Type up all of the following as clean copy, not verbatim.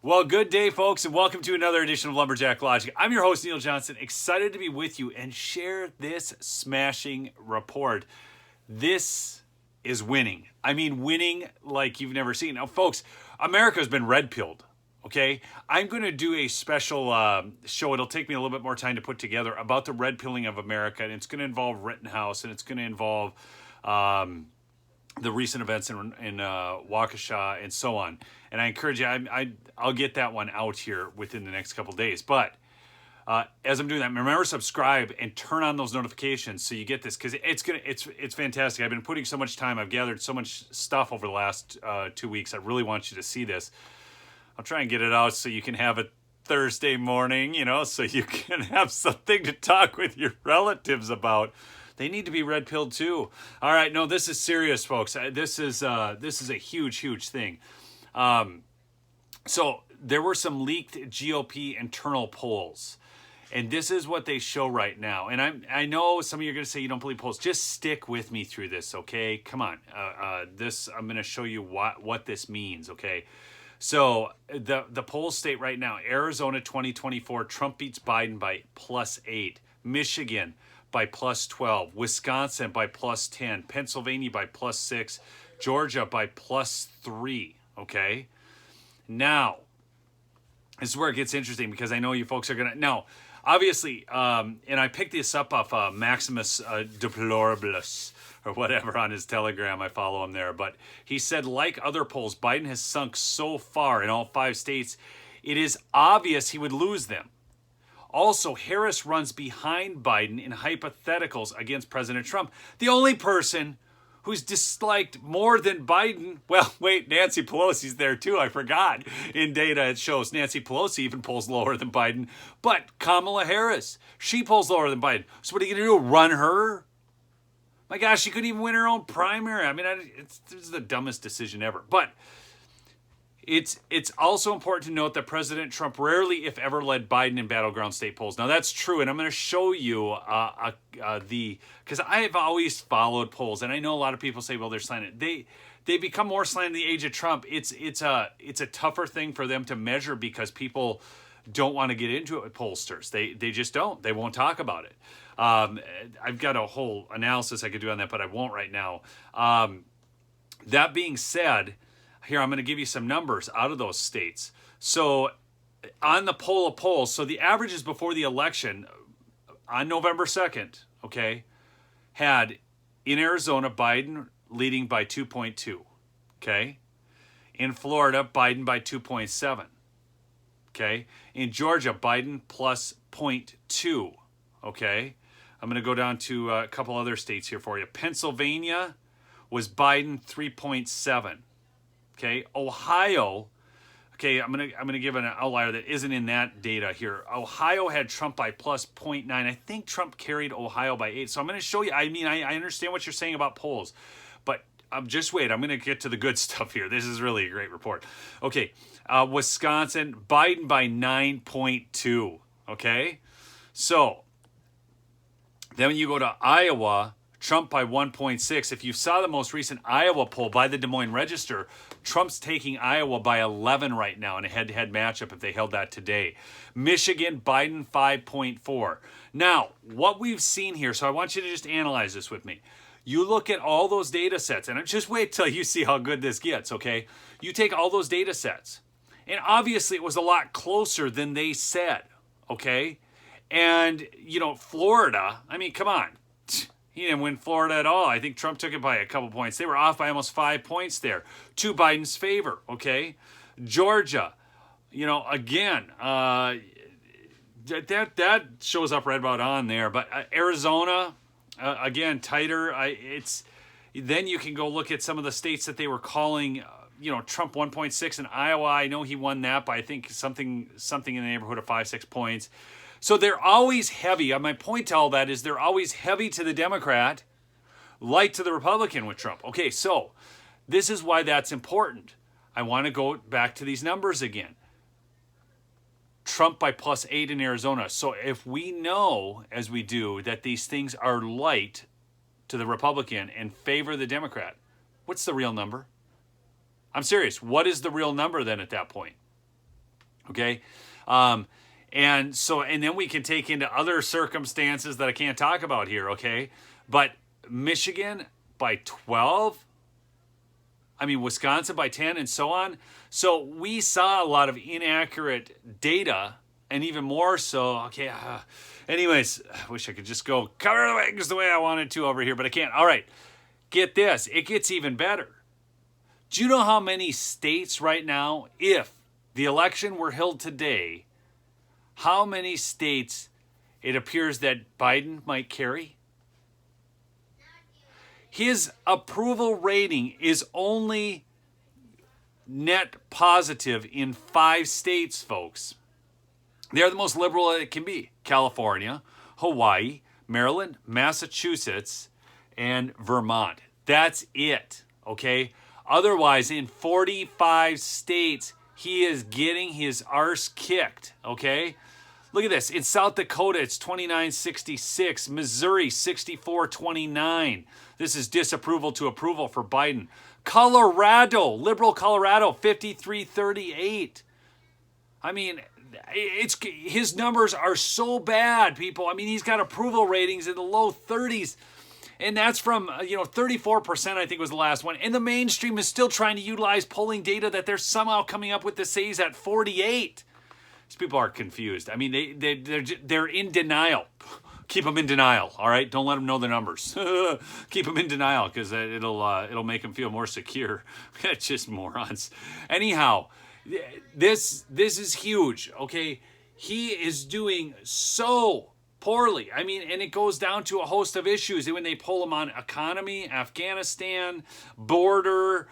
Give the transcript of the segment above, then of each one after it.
Well, good day, folks, and welcome to another edition of Lumberjack Logic. I'm your host, Neil Johnson, excited to be with you and share this smashing report. This is winning. I mean, winning like you've never seen. Now, folks, America's been red-pilled, okay? I'm going to do a special show. It'll take me a little bit more time to put together about the red-pilling of America, and it's going to involve Rittenhouse, and it's going to involve the recent events in Waukesha and so on. And I encourage you, I'll get that one out here within the next couple days. But as I'm doing that, remember subscribe and turn on those notifications so you get this, because it's fantastic. I've been putting so much time. I've gathered so much stuff over the last 2 weeks. I really want you to see this. I'll try and get it out so you can have it Thursday morning, so you can have something to talk with your relatives about. They need to be red-pilled too. All right, no, this is serious, folks. This is a huge, huge thing. So there were some leaked GOP internal polls, and this is what they show right now. And I know some of you are going to say you don't believe polls. Just stick with me through this, okay? Come on. I'm going to show you what this means, okay? So the polls state right now: Arizona 2024, Trump beats Biden by +8. Michigan by +12, Wisconsin by +10, Pennsylvania by +6, Georgia by +3, okay? Now, this is where it gets interesting, because I know you folks are going to... Now, obviously, and I picked this up off Maximus Deplorabilis, or whatever, on his Telegram. I follow him there. But he said, like other polls, Biden has sunk so far in all 5 states, it is obvious he would lose them. Also, Harris runs behind Biden in hypotheticals against President Trump. The only person who's disliked more than Biden, well, wait, Nancy Pelosi's there too, I forgot. In data, it shows Nancy Pelosi even polls lower than Biden. But Kamala Harris, she polls lower than Biden. So what are you going to do, run her? My gosh, she couldn't even win her own primary. I mean, this is the dumbest decision ever. But it's also important to note that President Trump rarely, if ever, led Biden in battleground state polls. Now, that's true, and I'm going to show you because I have always followed polls, and I know a lot of people say, well, they're slanted. They become more slanted in the age of Trump. It's a tougher thing for them to measure, because people don't want to get into it with pollsters. They just don't. They won't talk about it. I've got a whole analysis I could do on that, but I won't right now. That being said, here, I'm going to give you some numbers out of those states. So on the poll of polls, so the averages before the election on November 2nd, okay, had in Arizona, Biden leading by 2.2, okay? In Florida, Biden by 2.7, okay? In Georgia, Biden plus 0.2, okay? I'm going to go down to a couple other states here for you. Pennsylvania was Biden 3.7. Okay, Ohio. Okay, I'm gonna give an outlier that isn't in that data here. Ohio had Trump by plus 0.9. I think Trump carried Ohio by 8. So I'm gonna show you. I mean, I understand what you're saying about polls, but just wait. I'm gonna get to the good stuff here. This is really a great report. Okay, Wisconsin, Biden by 9.2. Okay, so then when you go to Iowa, Trump by 1.6. If you saw the most recent Iowa poll by the Des Moines Register, Trump's taking Iowa by 11 right now in a head-to-head matchup if they held that today. Michigan, Biden 5.4. Now, what we've seen here, so I want you to just analyze this with me. You look at all those data sets, and just wait till you see how good this gets, okay? You take all those data sets, and obviously it was a lot closer than they said, okay? And, Florida, I mean, come on. He didn't win Florida at all. I think Trump took it by a couple points. They were off by almost 5 points there, to Biden's favor, okay? Georgia, again, that shows up right about on there. But Arizona, again, tighter. Then you can go look at some of the states that they were calling, Trump 1.6 in Iowa. I know he won that by, I think, something in the neighborhood of 5-6 points. So they're always heavy. My point to all that is they're always heavy to the Democrat, light to the Republican with Trump. Okay, so this is why that's important. I want to go back to these numbers again. Trump by +8 in Arizona. So if we know, as we do, that these things are light to the Republican and favor the Democrat, what's the real number? I'm serious. What is the real number then at that point? Okay. And then we can take into other circumstances that I can't talk about here. Okay. But Michigan by 12, I mean, Wisconsin by 10 and so on. So we saw a lot of inaccurate data, and even more so, okay, anyways, I wish I could just go cover the wings the way I wanted to over here, but I can't. All right, get this. It gets even better. Do you know how many states right now, if the election were held today, how many states it appears that Biden might carry? His approval rating is only net positive in 5 states, folks. They're the most liberal it can be. California, Hawaii, Maryland, Massachusetts, and Vermont. That's it, okay? Otherwise, in 45 states, he is getting his arse kicked, okay? Look at this. In South Dakota, it's 29-66. Missouri, 64-29. This is disapproval to approval for Biden. Colorado, liberal Colorado, 53-38. I mean, his numbers are so bad, people. I mean, he's got approval ratings in the low 30s. And that's from, 34%, I think was the last one. And the mainstream is still trying to utilize polling data that they're somehow coming up with to say he's at 48. These people are confused. I mean, they're in denial. Keep them in denial, all right? Don't let them know the numbers. Keep them in denial because it'll make them feel more secure. It's just morons. Anyhow, this is huge, okay? He is doing so poorly. I mean, and it goes down to a host of issues. When they poll him on economy, Afghanistan, border,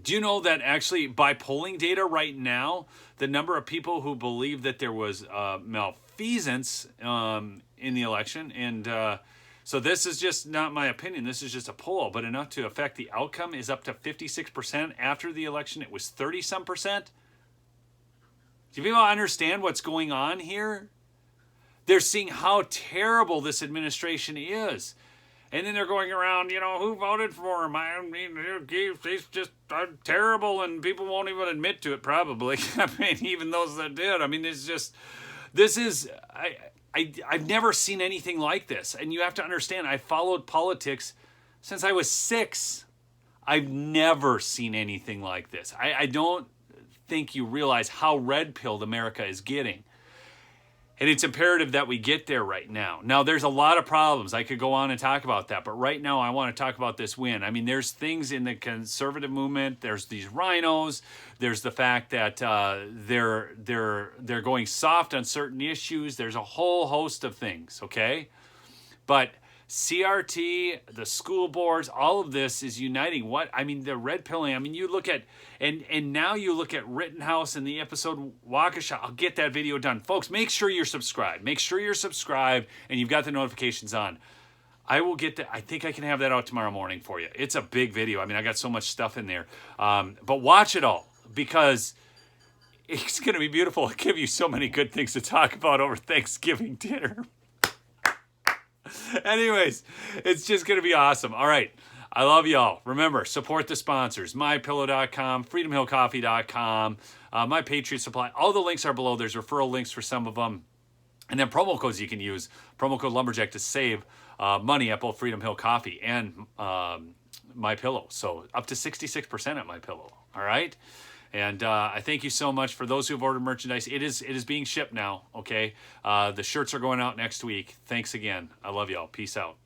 do you know that actually by polling data right now, the number of people who believe that there was malfeasance in the election, and so this is just not my opinion, this is just a poll, but enough to affect the outcome, is up to 56%. After the election, it was 30-some%. Do people understand what's going on here? They're seeing how terrible this administration is. And then they're going around, who voted for him? I mean, he's just terrible, and people won't even admit to it, probably. I mean, even those that did. I mean, I've never seen anything like this. And you have to understand, I followed politics since I was 6. I've never seen anything like this. I don't think you realize how red-pilled America is getting. And it's imperative that we get there right now. Now, there's a lot of problems. I could go on and talk about that. But right now, I want to talk about this win. I mean, there's things in the conservative movement. There's these rhinos. There's the fact that they're going soft on certain issues. There's a whole host of things, okay? But CRT, the school boards, all of this is uniting. The red pilling. I mean, you look at, and now you look at Rittenhouse and the episode Waukesha. I'll get that video done. Folks, make sure you're subscribed. Make sure you're subscribed and you've got the notifications on. I will get that. I think I can have that out tomorrow morning for you. It's a big video. I mean, I got so much stuff in there. But watch it all because it's going to be beautiful. I'll give you so many good things to talk about over Thanksgiving dinner. Anyways, it's just going to be awesome. All right. I love y'all. Remember, support the sponsors. MyPillow.com, FreedomHillCoffee.com, My Patriot Supply. All the links are below. There's referral links for some of them. And then promo codes you can use. Promo code Lumberjack to save money at both Freedom Hill Coffee and MyPillow. So up to 66% at MyPillow. All right? And I thank you so much for those who've ordered merchandise. It is being shipped now, okay? The shirts are going out next week. Thanks again. I love y'all. Peace out.